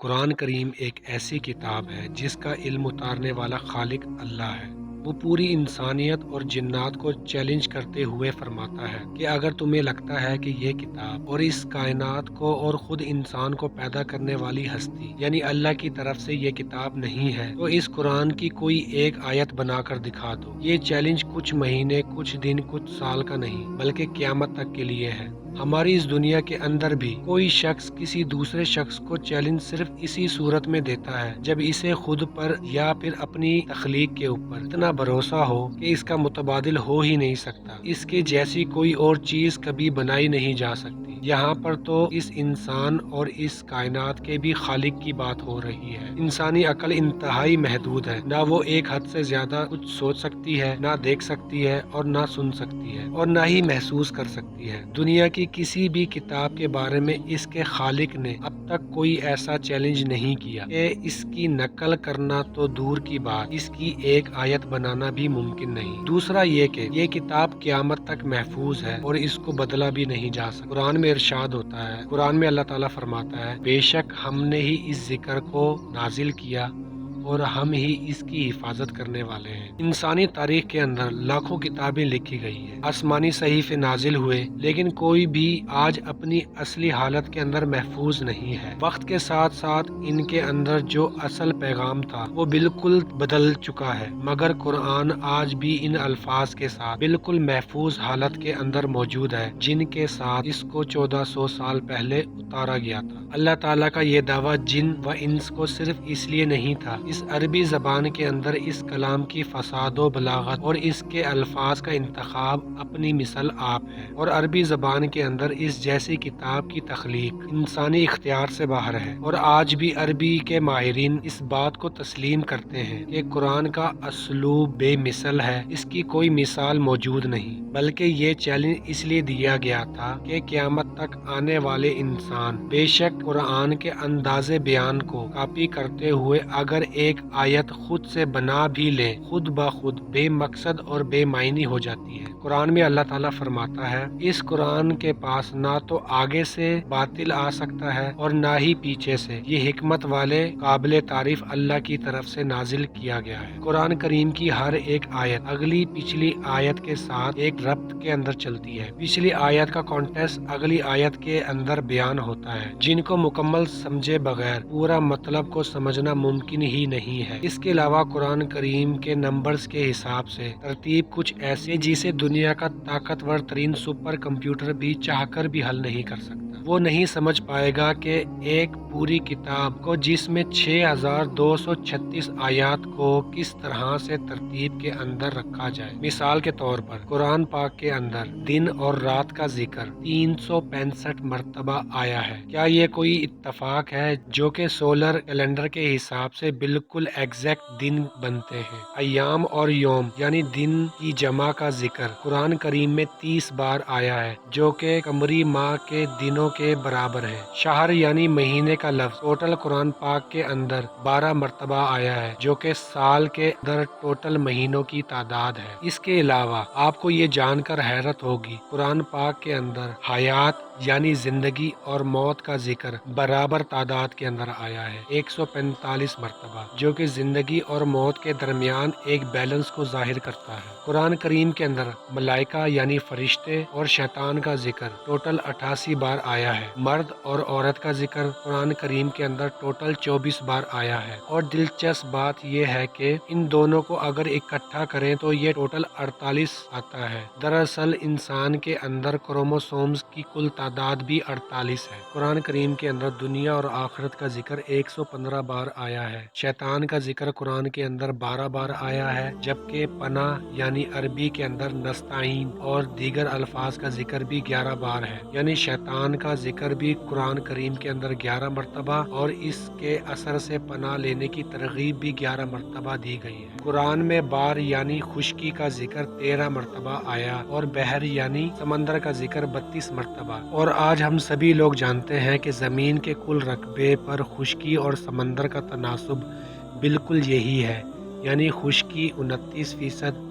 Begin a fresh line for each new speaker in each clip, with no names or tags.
قرآن کریم ایک ایسی کتاب ہے جس کا علم اتارنے والا خالق اللہ ہے۔ وہ پوری انسانیت اور جنات کو چیلنج کرتے ہوئے فرماتا ہے کہ اگر تمہیں لگتا ہے کہ یہ کتاب اور اس کائنات کو اور خود انسان کو پیدا کرنے والی ہستی یعنی اللہ کی طرف سے یہ کتاب نہیں ہے تو اس قرآن کی کوئی ایک آیت بنا کر دکھا دو۔ یہ چیلنج کچھ مہینے، کچھ دن، کچھ سال کا نہیں بلکہ قیامت تک کے لیے ہے۔ ہماری اس دنیا کے اندر بھی کوئی شخص کسی دوسرے شخص کو چیلنج صرف اسی صورت میں دیتا ہے جب اسے خود پر یا پھر اپنی تخلیق کے اوپر اتنا بھروسہ ہو کہ اس کا متبادل ہو ہی نہیں سکتا، اس کے جیسی کوئی اور چیز کبھی بنائی نہیں جا سکتی۔ یہاں پر تو اس انسان اور اس کائنات کے بھی خالق کی بات ہو رہی ہے۔ انسانی عقل انتہائی محدود ہے، نہ وہ ایک حد سے زیادہ کچھ سوچ سکتی ہے، نہ دیکھ سکتی ہے اور نہ سن سکتی ہے اور نہ ہی محسوس کر سکتی ہے۔ دنیا کی کسی بھی کتاب کے بارے میں اس کے خالق نے اب تک کوئی ایسا چیلنج نہیں کیا کہ اس کی نقل کرنا تو دور کی بات، اس کی ایک آیت بنانا بھی ممکن نہیں۔ دوسرا یہ کہ یہ کتاب قیامت تک محفوظ ہے اور اس کو بدلا بھی نہیں جا سکتا۔ قرآن میں ارشاد ہوتا ہے، قرآن میں اللہ تعالیٰ فرماتا ہے، بے شک ہم نے ہی اس ذکر کو نازل کیا اور ہم ہی اس کی حفاظت کرنے والے ہیں۔ انسانی تاریخ کے اندر لاکھوں کتابیں لکھی گئی ہیں، آسمانی صحیفے نازل ہوئے، لیکن کوئی بھی آج اپنی اصلی حالت کے اندر محفوظ نہیں ہے۔ وقت کے ساتھ ساتھ ان کے اندر جو اصل پیغام تھا وہ بالکل بدل چکا ہے، مگر قرآن آج بھی ان الفاظ کے ساتھ بالکل محفوظ حالت کے اندر موجود ہے جن کے ساتھ اس کو 1400 سال پہلے اتارا گیا تھا۔ اللہ تعالیٰ کا یہ دعویٰ جن و انس کو صرف اس لیے نہیں تھا، اس عربی زبان کے اندر اس کلام کی فصاحت و بلاغت اور اس کے الفاظ کا انتخاب اپنی مثل آپ ہے، اور عربی زبان کے اندر اس جیسی کتاب کی تخلیق انسانی اختیار سے باہر ہے۔ اور آج بھی عربی کے ماہرین اس بات کو تسلیم کرتے ہیں کہ قرآن کا اسلوب بے مثل ہے، اس کی کوئی مثال موجود نہیں، بلکہ یہ چیلنج اس لیے دیا گیا تھا کہ قیامت تک آنے والے انسان بے شک قرآن کے انداز بیان کو کاپی کرتے ہوئے اگر ایک آیت خود سے بنا بھی لیں، خود بخود بے مقصد اور بے معنی ہو جاتی ہے۔ قرآن میں اللہ تعالیٰ فرماتا ہے، اس قرآن کے پاس نہ تو آگے سے باطل آ سکتا ہے اور نہ ہی پیچھے سے، یہ حکمت والے قابل تعریف اللہ کی طرف سے نازل کیا گیا ہے۔ قرآن کریم کی ہر ایک آیت اگلی پچھلی آیت کے ساتھ ایک ربط کے اندر چلتی ہے۔ پچھلی آیت کا کانٹیکسٹ اگلی آیت کے اندر بیان ہوتا ہے، جن کو مکمل سمجھے بغیر پورا مطلب کو سمجھنا ممکن ہی نہیں ہے۔ اس کے علاوہ قرآن کریم کے نمبرز کے حساب سے ترتیب کچھ ایسی جسے دنیا کا طاقتور ترین سپر کمپیوٹر بھی چاہ کر بھی حل نہیں کر سکتا۔ وہ نہیں سمجھ پائے گا کہ ایک پوری کتاب کو جس میں 6236 آیات کو کس طرح سے ترتیب کے اندر رکھا جائے۔ مثال کے طور پر قرآن پاک کے اندر دن اور رات کا ذکر 365 مرتبہ آیا ہے۔ کیا یہ کوئی اتفاق ہے جو کہ سولر کیلنڈر کے حساب سے بالکل ایگزیکٹ دن بنتے ہیں؟ ایام اور یوم یعنی دن کی جمع کا ذکر قرآن کریم میں 30 بار آیا ہے جو کہ قمری ماہ کے دنوں کے برابر ہے۔ شہر یعنی مہینے کا لفظ ٹوٹل قرآن پاک کے اندر 12 مرتبہ آیا ہے جو کہ سال کے اندر ٹوٹل مہینوں کی تعداد ہے۔ اس کے علاوہ آپ کو یہ جان کر حیرت ہوگی، قرآن پاک کے اندر حیات یعنی زندگی اور موت کا ذکر برابر تعداد کے اندر آیا ہے، 145 مرتبہ، جو کہ زندگی اور موت کے درمیان ایک بیلنس کو ظاہر کرتا ہے۔ قرآن کریم کے اندر ملائکہ یعنی فرشتے اور شیطان کا ذکر ٹوٹل 88 بار آیا ہے۔ مرد اور عورت کا ذکر قرآن کریم کے اندر ٹوٹل 24 بار آیا ہے، اور دلچسپ بات یہ ہے کہ ان دونوں کو اگر اکٹھا کریں تو یہ ٹوٹل 48 آتا ہے۔ دراصل انسان کے اندر کروموسومز کی کل تعداد بھی 48 ہے۔ قرآن کریم کے اندر دنیا اور آخرت کا ذکر 115 بار آیا ہے۔ شیطان کا ذکر قرآن کے اندر 12 بار آیا ہے، جبکہ پناہ یعنی عربی کے اندر نستعین اور دیگر الفاظ کا ذکر بھی 11 بار ہے، یعنی شیطان کا ذکر بھی قرآن کریم کے اندر 11 مرتبہ اور اس کے اثر سے پناہ لینے کی ترغیب بھی 11 مرتبہ دی گئی ہے۔ قرآن میں بار یعنی خشکی کا ذکر 13 مرتبہ آیا اور بحر یعنی سمندر کا ذکر 32 مرتبہ۔ اور آج ہم سبھی لوگ جانتے ہیں کہ زمین کے کل رقبے پر خشکی اور سمندر کا تناسب بالکل یہی ہے، یعنی خشکی 29%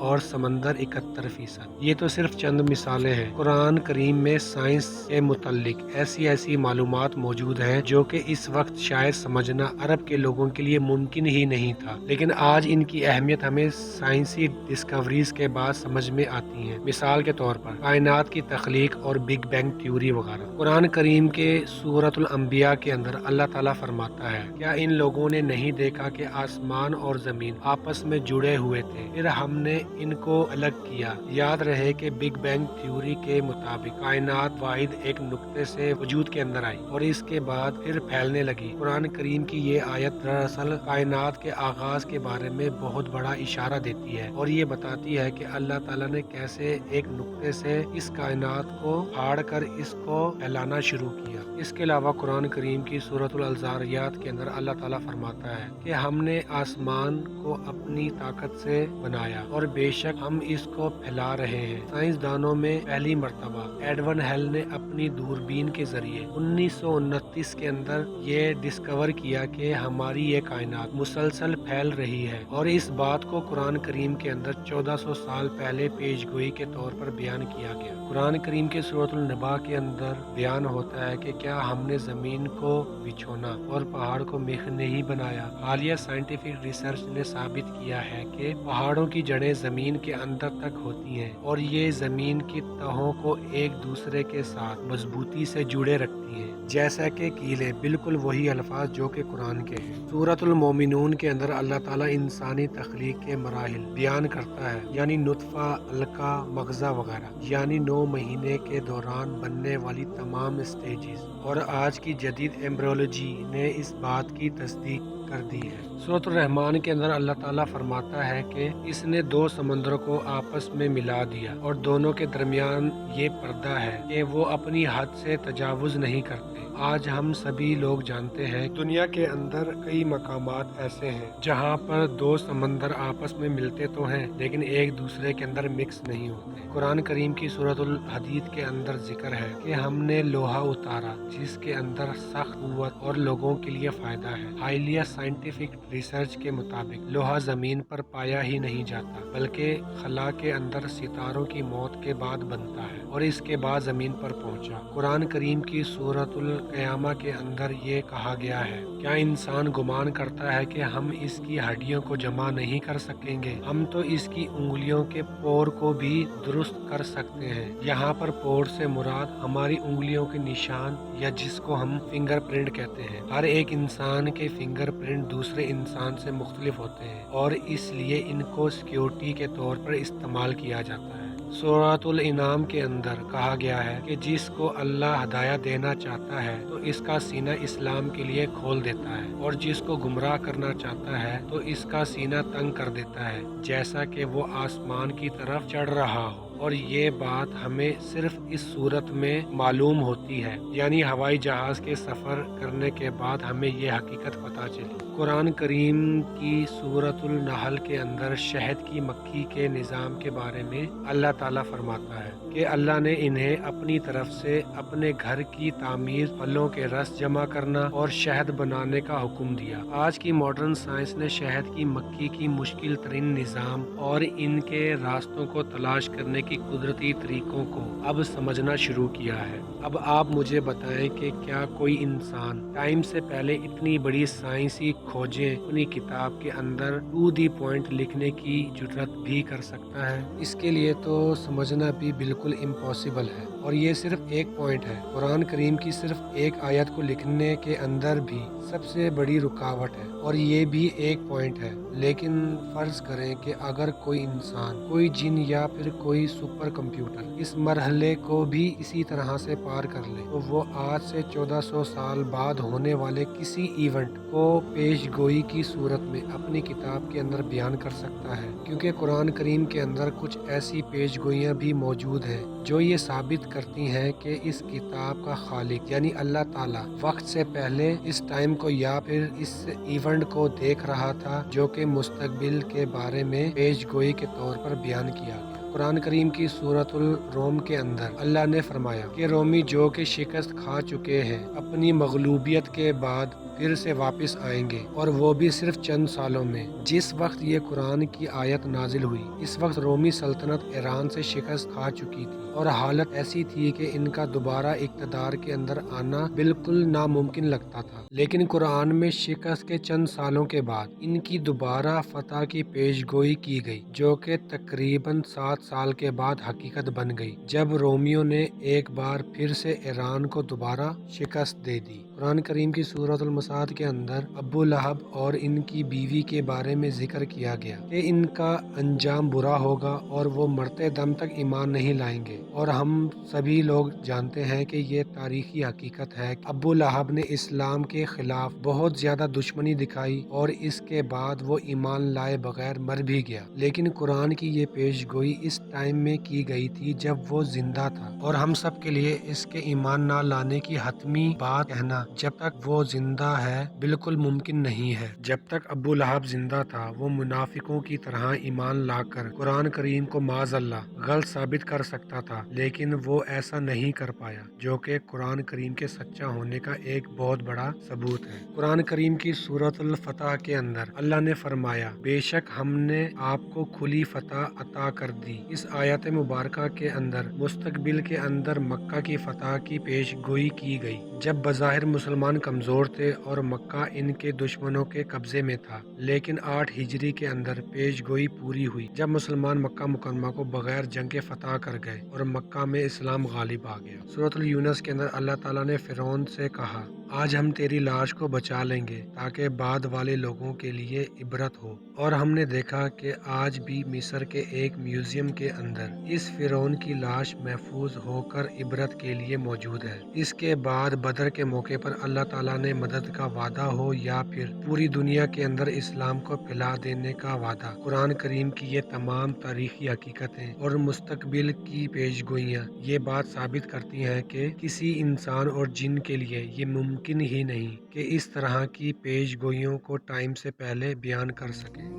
اور سمندر 71%۔ یہ تو صرف چند مثالیں ہیں۔ قرآن کریم میں سائنس کے متعلق ایسی معلومات موجود ہیں جو کہ اس وقت شاید سمجھنا عرب کے لوگوں کے لیے ممکن ہی نہیں تھا، لیکن آج ان کی اہمیت ہمیں سائنسی ڈسکوریز کے بعد سمجھ میں آتی ہیں۔ مثال کے طور پر کائنات کی تخلیق اور بگ بینگ تھیوری وغیرہ۔ قرآن کریم کے سورۃ الانبیاء کے اندر اللہ تعالیٰ فرماتا ہے، کیا ان لوگوں نے نہیں دیکھا کہ آسمان اور زمین آپس میں جڑے ہوئے تھے، پھر ہم نے ان کو الگ کیا۔ یاد رہے کہ بگ بینگ تھیوری کے مطابق کائنات واحد ایک نقطے سے وجود کے اندر آئی اور اس کے بعد پھر پھیلنے لگی۔ قرآن کریم کی یہ آیت دراصل کائنات کے آغاز کے بارے میں بہت بڑا اشارہ دیتی ہے اور یہ بتاتی ہے کہ اللہ تعالیٰ نے کیسے ایک نقطے سے اس کائنات کو پھاڑ کر اس کو پھیلانا شروع کیا۔ اس کے علاوہ قرآن کریم کی سورۃ الزاریات کے اندر اللہ تعالیٰ فرماتا ہے کہ ہم نے آسمان کو اپنی طاقت سے بنایا اور بے شک ہم اس کو پھیلا رہے ہیں۔ سائنسدانوں میں پہلی مرتبہ ایڈون ہیل نے اپنی دوربین کے ذریعے 1929 کے اندر یہ ڈسکور کیا کہ ہماری یہ کائنات مسلسل پھیل رہی ہے، اور اس بات کو قرآن کریم کے اندر 1400 سال پہلے پیش گوئی کے طور پر بیان کیا گیا۔ قرآن کریم کے سورۃ النبا کے اندر بیان ہوتا ہے کہ کیا ہم نے زمین کو بچھونا اور پہاڑ کو میخ نہیں بنایا۔ حالیہ سائنٹیفک ریسرچ نے ثابت کیا ہے کہ پہاڑوں کی جڑیں زمین کے اندر تک ہوتی ہیں اور یہ زمین کی تہوں کو ایک دوسرے کے ساتھ مضبوطی سے جڑے رکھتی ہیں، جیسا کہ کیلیں، بالکل وہی الفاظ جو کہ قرآن کے ہیں۔ سورۃ المومنون کے اندر اللہ تعالیٰ انسانی تخلیق کے مراحل بیان کرتا ہے، یعنی نطفہ، علقہ، مغزہ وغیرہ، یعنی 9 مہینے کے دوران بننے والی تمام اسٹیجز، اور آج کی جدید ایمبریولوجی نے اس بات کی تصدیق کر دی ہے۔ سورۃ الرحمن کے اندر اللہ تعالیٰ فرماتا ہے کہ اس نے 2 سمندروں کو آپس میں ملا دیا اور دونوں کے درمیان یہ پردہ ہے کہ وہ اپنی حد سے تجاوز نہیں کرتے۔ آج ہم سبھی لوگ جانتے ہیں دنیا کے اندر کئی مقامات ایسے ہیں جہاں پر 2 سمندر آپس میں ملتے تو ہیں لیکن ایک دوسرے کے اندر مکس نہیں ہوتے۔ قرآن کریم کی سورۃ الحدید کے اندر ذکر ہے کہ ہم نے لوہا اتارا جس کے اندر سخت قوت اور لوگوں کے لیے فائدہ ہے۔ حالیہ سائنٹیفک ریسرچ کے مطابق لوہا زمین پر پایا ہی نہیں جاتا بلکہ خلا کے اندر ستاروں کی موت کے بعد بنتا ہے اور اس کے بعد زمین پر پہنچا۔ قرآن کریم کی سورۃ القیامہ کے اندر یہ کہا گیا ہے، کیا انسان گمان کرتا ہے کہ ہم اس کی ہڈیوں کو جمع نہیں کر سکیں گے؟ ہم تو اس کی انگلیوں کے پور کو بھی درست کر سکتے ہیں۔ یہاں پر پور سے مراد ہماری انگلیوں کے نشان یا جس کو ہم فنگر پرنٹ کہتے ہیں۔ ہر ایک انسان کے فنگر پرنٹ دوسرے انسان سے مختلف ہوتے ہیں اور اس لیے ان کو سیکیورٹی کے طور پر استعمال کیا جاتا ہے۔ سورۃ الانعام کے اندر کہا گیا ہے کہ جس کو اللہ ہدایت دینا چاہتا ہے تو اس کا سینہ اسلام کے لیے کھول دیتا ہے اور جس کو گمراہ کرنا چاہتا ہے تو اس کا سینہ تنگ کر دیتا ہے، جیسا کہ وہ آسمان کی طرف چڑھ رہا ہو۔ اور یہ بات ہمیں صرف اس صورت میں معلوم ہوتی ہے، یعنی ہوائی جہاز کے سفر کرنے کے بعد ہمیں یہ حقیقت پتہ چلی۔ قرآن کریم کی سورۃ النحل کے اندر شہد کی مکھی کے نظام کے بارے میں اللہ تعالیٰ فرماتا ہے کہ اللہ نے انہیں اپنی طرف سے اپنے گھر کی تعمیر، پھلوں کے رس جمع کرنا اور شہد بنانے کا حکم دیا۔ آج کی ماڈرن سائنس نے شہد کی مکھی کی مشکل ترین نظام اور ان کے راستوں کو تلاش کرنے کی قدرتی طریقوں کو اب سمجھنا شروع کیا ہے۔ اب آپ مجھے بتائیں کہ کیا کوئی انسان ٹائم سے پہلے اتنی بڑی سائنسی کھوجیں اپنی کتاب کے اندر ٹو دی پوائنٹ لکھنے کی جرات بھی کر سکتا ہے؟ اس کے لیے تو سمجھنا بھی بالکل امپاسبل ہے، اور یہ صرف ایک پوائنٹ ہے۔ قرآن کریم کی صرف ایک آیت کو لکھنے کے اندر بھی سب سے بڑی رکاوٹ ہے، اور یہ بھی ایک پوائنٹ ہے۔ لیکن فرض کریں کہ اگر کوئی انسان، کوئی جن یا پھر کوئی سپر کمپیوٹر اس مرحلے کو بھی اسی طرح سے پار کر لے تو وہ آج سے 1400 سال بعد ہونے والے کسی ایونٹ کو پیش گوئی کی صورت میں اپنی کتاب کے اندر بیان کر سکتا ہے، کیونکہ قرآن کریم کے اندر کچھ ایسی پیش گوئیاں بھی موجود ہیں جو یہ ثابت کرتی ہیں کہ اس کتاب کا خالق یعنی اللہ تعالیٰ وقت سے پہلے اس ٹائم کو یا پھر اس ایونٹ کو دیکھ رہا تھا جو کہ مستقبل کے بارے میں پیش گوئی کے طور پر بیان کیا گیا۔ قرآن کریم کی سورۃ الروم کے اندر اللہ نے فرمایا کہ رومی جو کہ شکست کھا چکے ہیں اپنی مغلوبیت کے بعد پھر سے واپس آئیں گے، اور وہ بھی صرف چند سالوں میں۔ جس وقت یہ قرآن کی آیت نازل ہوئی، اس وقت رومی سلطنت ایران سے شکست کھا چکی تھی، اور حالت ایسی تھی کہ ان کا دوبارہ اقتدار کے اندر آنا بالکل ناممکن لگتا تھا۔ لیکن قرآن میں شکست کے چند سالوں کے بعد ان کی دوبارہ فتح کی پیش گوئی کی گئی، جو کہ تقریباً 7 سال کے بعد حقیقت بن گئی، جب رومیوں نے ایک بار پھر سے ایران کو دوبارہ شکست دے دی۔ قرآن کریم کی سورۃ المصاد کے اندر ابو لہب اور ان کی بیوی کے بارے میں ذکر کیا گیا کہ ان کا انجام برا ہوگا اور وہ مرتے دم تک ایمان نہیں لائیں گے، اور ہم سبھی لوگ جانتے ہیں کہ یہ تاریخی حقیقت ہے۔ ابو لہب نے اسلام کے خلاف بہت زیادہ دشمنی دکھائی، اور اس کے بعد وہ ایمان لائے بغیر مر بھی گیا۔ لیکن قرآن کی یہ پیش گوئی اس ٹائم میں کی گئی تھی جب وہ زندہ تھا، اور ہم سب کے لیے اس کے ایمان نہ لانے کی حتمی بات کہنا جب تک وہ زندہ ہے بالکل ممکن نہیں ہے۔ جب تک ابو لہب زندہ تھا، وہ منافقوں کی طرح ایمان لا کر قرآن کریم کو معاذ اللہ غلط ثابت کر سکتا تھا، لیکن وہ ایسا نہیں کر پایا، جو کہ قرآن کریم کے سچا ہونے کا ایک بہت بڑا ثبوت ہے۔ قرآن کریم کی سورۃ الفتح کے اندر اللہ نے فرمایا، بے شک ہم نے آپ کو کھلی فتح عطا کر دی۔ اس آیت مبارکہ کے اندر مستقبل کے اندر مکہ کی فتح کی پیش گوئی کی گئی، جب بظاہر مسلمان کمزور تھے اور مکہ ان کے دشمنوں کے قبضے میں تھا، لیکن 8 ہجری کے اندر پیش گوئی پوری ہوئی، جب مسلمان مکہ مکرمہ کو بغیر جنگ کے فتح کر گئے اور مکہ میں اسلام غالب آ گیا۔ سورۃ یونس کے اندر اللہ تعالیٰ نے فرعون سے کہا، آج ہم تیری لاش کو بچا لیں گے تاکہ بعد والے لوگوں کے لیے عبرت ہو، اور ہم نے دیکھا کہ آج بھی مصر کے ایک میوزیم کے اندر اس فرعون کی لاش محفوظ ہو کر عبرت کے لیے موجود ہے۔ اس کے بعد بدر کے موقع پر اللہ تعالیٰ نے مدد کا وعدہ ہو یا پھر پوری دنیا کے اندر اسلام کو پھیلا دینے کا وعدہ، قرآن کریم کی یہ تمام تاریخی حقیقتیں اور مستقبل کی پیش گوئیاں یہ بات ثابت کرتی ہیں کہ کسی انسان اور جن کے لیے یہ ممکن ہی نہیں کہ اس طرح کی پیش گوئیوں کو ٹائم سے پہلے بیان کر سکے۔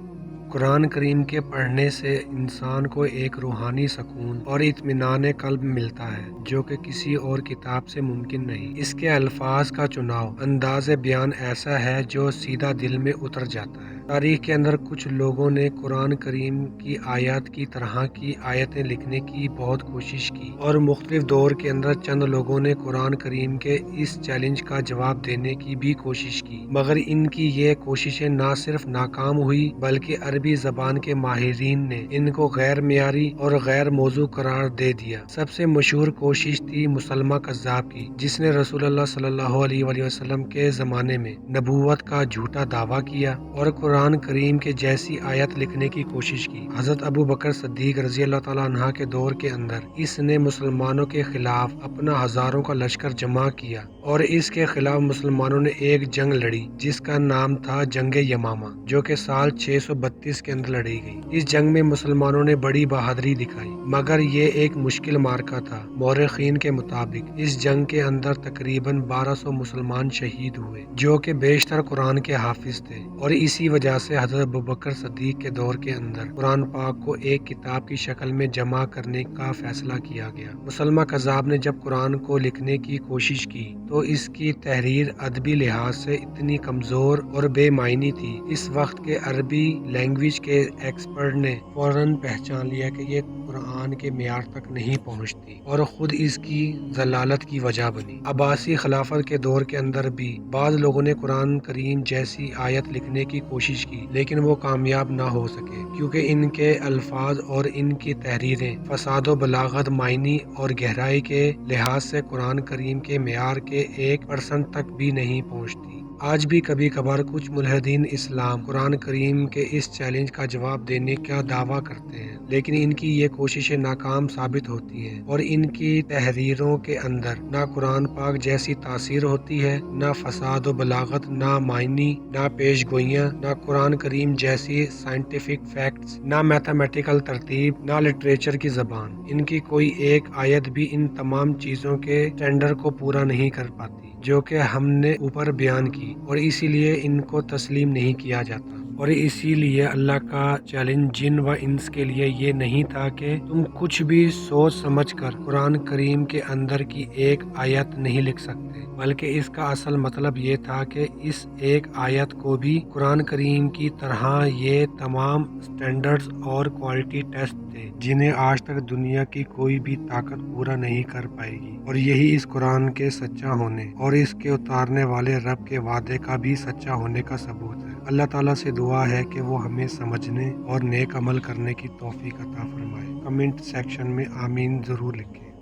قرآن کریم کے پڑھنے سے انسان کو ایک روحانی سکون اور اطمینان قلب ملتا ہے، جو کہ کسی اور کتاب سے ممکن نہیں۔ اس کے الفاظ کا چناؤ، انداز بیان ایسا ہے جو سیدھا دل میں اتر جاتا ہے۔ تاریخ کے اندر کچھ لوگوں نے قرآن کریم کی آیات کی طرح کی آیتیں لکھنے کی بہت کوشش کی، اور مختلف دور کے اندر چند لوگوں نے قرآن کریم کے اس چیلنج کا جواب دینے کی بھی کوشش کی، مگر ان کی یہ کوششیں نہ صرف ناکام ہوئی بلکہ عربی زبان کے ماہرین نے ان کو غیر معیاری اور غیر موزوں قرار دے دیا۔ سب سے مشہور کوشش تھی مسلمہ کذاب کی، جس نے رسول اللہ صلی اللہ علیہ وآلہ وسلم کے زمانے میں نبوت کا جھوٹا دعویٰ کیا اور قرآن کریم کے جیسی آیت لکھنے کی کوشش کی۔ حضرت ابو بکر صدیق رضی اللہ تعالیٰ عنہ کے دور کے اندر اس نے مسلمانوں کے خلاف اپنا ہزاروں کا لشکر جمع کیا، اور اس کے خلاف مسلمانوں نے ایک جنگ لڑی جس کا نام تھا جنگ یمامہ، جو کہ سال 632 کے اندر لڑی گئی۔ اس جنگ میں مسلمانوں نے بڑی بہادری دکھائی، مگر یہ ایک مشکل معرکہ تھا۔ مورخین کے مطابق اس جنگ کے اندر تقریباً 1200 مسلمان شہید ہوئے، جو کہ بیشتر قرآن کے حافظ تھے، اور اسی وجہ سے حضرت ابوبکر صدیق کے دور کے اندر قرآن پاک کو ایک کتاب کی شکل میں جمع کرنے کا فیصلہ کیا گیا۔ مسلمہ کذاب نے جب قرآن کو لکھنے کی کوشش کی تو اس کی تحریر ادبی لحاظ سے اتنی کمزور اور بے معنی تھی، اس وقت کے عربی لینگویج کے ایکسپرٹ نے فوراً پہچان لیا کہ یہ قرآن کے معیار تک نہیں پہنچتی، اور خود اس کی ضلالت کی وجہ بنی۔ عباسی خلافت کے دور کے اندر بھی بعض لوگوں نے قرآن کریم جیسی آیت لکھنے کی کوشش کی، لیکن وہ کامیاب نہ ہو سکے، کیونکہ ان کے الفاظ اور ان کی تحریریں فساد و بلاغت، معنی اور گہرائی کے لحاظ سے قرآن کریم کے معیار کے 1% تک بھی نہیں پہنچتی۔ آج بھی کبھی کبھار کچھ ملحدین اسلام قرآن کریم کے اس چیلنج کا جواب دینے کا دعویٰ کرتے ہیں، لیکن ان کی یہ کوششیں ناکام ثابت ہوتی ہیں، اور ان کی تحریروں کے اندر نہ قرآن پاک جیسی تاثیر ہوتی ہے، نہ فساد و بلاغت، نہ معنی، نہ پیش گوئیاں، نہ قرآن کریم جیسی سائنٹیفک فیکٹس، نہ میتھمیٹیکل ترتیب، نہ لٹریچر کی زبان۔ ان کی کوئی ایک آیت بھی ان تمام چیزوں کے اسٹینڈرڈ کو پورا نہیں کر پاتی جو کہ ہم نے اوپر بیان کی، اور اسی لیے ان کو تسلیم نہیں کیا جاتا۔ اور اسی لیے اللہ کا چیلنج جن و انس کے لیے یہ نہیں تھا کہ تم کچھ بھی سوچ سمجھ کر قرآن کریم کے اندر کی ایک آیت نہیں لکھ سکتے، بلکہ اس کا اصل مطلب یہ تھا کہ اس ایک آیت کو بھی قرآن کریم کی طرح یہ تمام سٹینڈرڈز اور کوالٹی ٹیسٹ تھے جنہیں آج تک دنیا کی کوئی بھی طاقت پورا نہیں کر پائے گی، اور یہی اس قرآن کے سچا ہونے اور اس کے اتارنے والے رب کے وعدے کا بھی سچا ہونے کا ثبوت ہے۔ اللہ تعالیٰ سے دعا ہے کہ وہ ہمیں سمجھنے اور نیک عمل کرنے کی توفیق عطا فرمائے۔ کمنٹ سیکشن میں آمین ضرور لکھیں۔